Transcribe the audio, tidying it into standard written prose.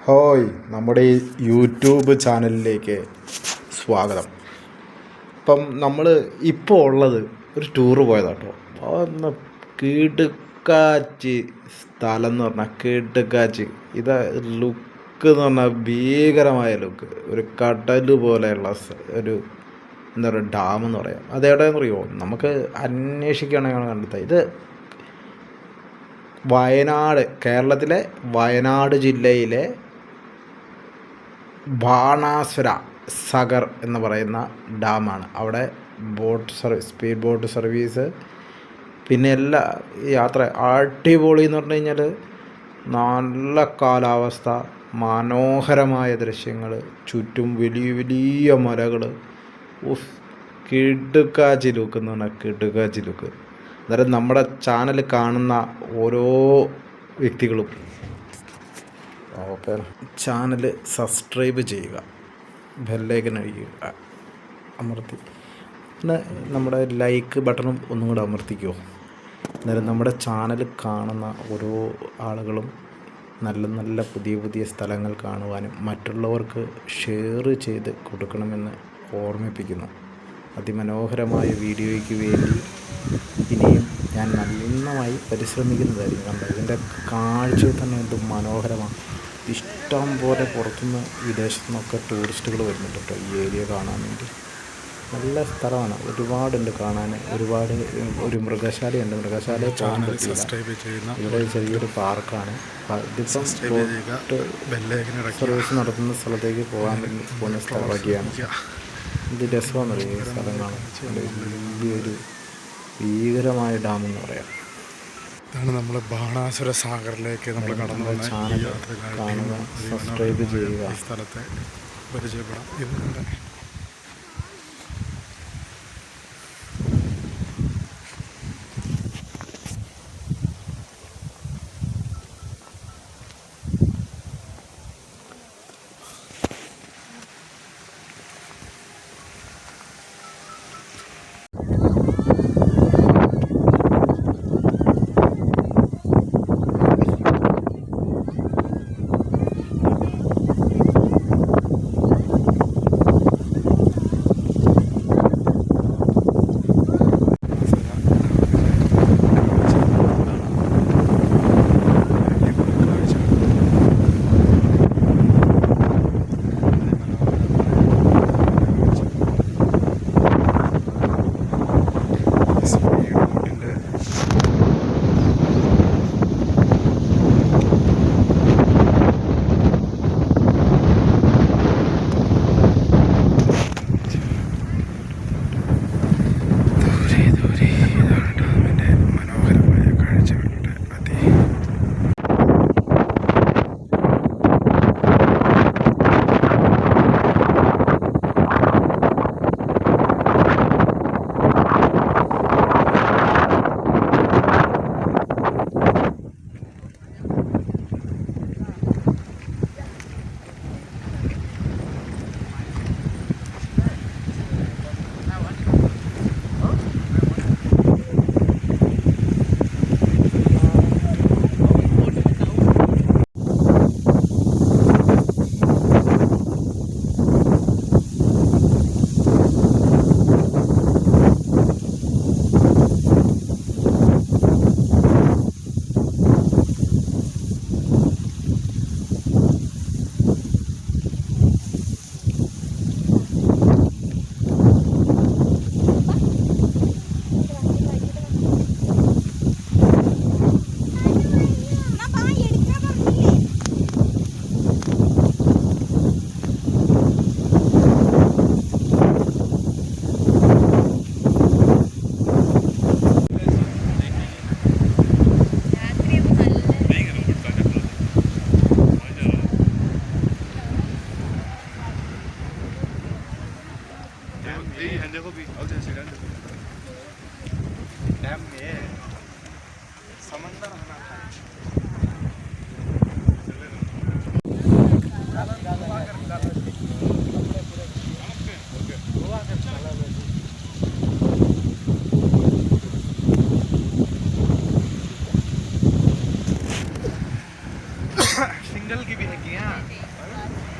Hi, നമ്മുടെ ഈ YouTube ചാനലിലേക്ക് സ്വാഗതം. ഇപ്പം നമ്മൾ ഇപ്പോൾ ഉള്ളത് ഒരു ടൂറ് പോയതാട്ടോ. ഒന്ന് കിടുക്കാച്ചി സ്ഥലം എന്ന് പറഞ്ഞാൽ കിടുക്കാച്ചി. ഇത് ലുക്ക് എന്ന് പറഞ്ഞാൽ ഭീകരമായ ലുക്ക്. ഒരു കടൽ പോലെയുള്ള ഒരു എന്താ പറയുക ഡാം എന്ന് പറയാം. അതെവിടെയെന്ന് അറിയുമോ? നമുക്ക് അന്വേഷിക്കുകയാണെങ്കിൽ കണ്ടെത്താം. ഇത് വയനാട്, കേരളത്തിലെ വയനാട് ജില്ലയിലെ ബാണാസുര സാഗർ എന്ന് പറയുന്ന ഡാമാണ്. അവിടെ സ്പീഡ് ബോട്ട് സർവീസ്, പിന്നെ എല്ലാ യാത്ര അടിപൊളി എന്ന് പറഞ്ഞു കഴിഞ്ഞാൽ നല്ല കാലാവസ്ഥ, മനോഹരമായ ദൃശ്യങ്ങൾ, ചുറ്റും വലിയ വലിയ മലകൾ. കിടുക്കാച്ചി ലുക്ക് എന്ന് പറഞ്ഞാൽ കിടുക്കാച്ചി ലുക്ക്. അന്നേരം നമ്മുടെ ചാനൽ കാണുന്ന ഓരോ വ്യക്തികളും ചാനൽ സബ്സ്ക്രൈബ് ചെയ്യുക, ബെല്ലൈക്കൺ അമർത്തി പിന്നെ നമ്മുടെ ലൈക്ക് ബട്ടണും ഒന്നും കൂടെ അമർത്തിക്കുമോ. അന്നേരം നമ്മുടെ ചാനൽ കാണുന്ന ഓരോ ആളുകളും നല്ല നല്ല പുതിയ പുതിയ സ്ഥലങ്ങൾ കാണുവാനും മറ്റുള്ളവർക്ക് ഷെയർ ചെയ്ത് കൊടുക്കണമെന്ന് ഓർമ്മിപ്പിക്കുന്നു. അതിമനോഹരമായ വീഡിയോയ്ക്ക് വേണ്ടി ഇനിയും ഞാൻ നന്നായി പരിശ്രമിക്കുന്നതായിരിക്കും. കണ്ടോ, ഇതിൻ്റെ കാഴ്ച തന്നെ എന്ത് മനോഹരമാണ്. ഇഷ്ടം പോലെ പുറത്തുനിന്ന് വിദേശത്തു നിന്നൊക്കെ ടൂറിസ്റ്റുകൾ വരുന്നുണ്ട് കേട്ടോ ഈ ഏരിയ കാണാൻ വേണ്ടി. നല്ല സ്ഥലമാണ്, ഒരുപാടുണ്ട് കാണാൻ. ഒരു മൃഗശാലയുണ്ട്. മൃഗശാലയിൽ പോകാൻ പറ്റില്ല. ഇവിടെ ചെറിയൊരു പാർക്കാണ്. ഇതിപ്പം സർവീസ് നടത്തുന്ന സ്ഥലത്തേക്ക് പോകുന്ന സ്ഥലമൊക്കെയാണ്. ഇത് രസമെന്ന് പറയും ഈ സ്ഥലം കാണാൻ. വലിയൊരു ഭീകരമായ ഡാം എന്ന് പറയാം. ഇതാണ് നമ്മൾ ബാണാസുര സാഗറിലേക്ക് നമ്മൾ കടന്നു ചാനൽ കാണുക, സബ്സ്ക്രൈബ് ചെയ്യുക. ഈ സ്ഥലത്തെ പരിചയപ്പെടാം. ഇതിൻ്റെ सिंगल की भी है Tiens.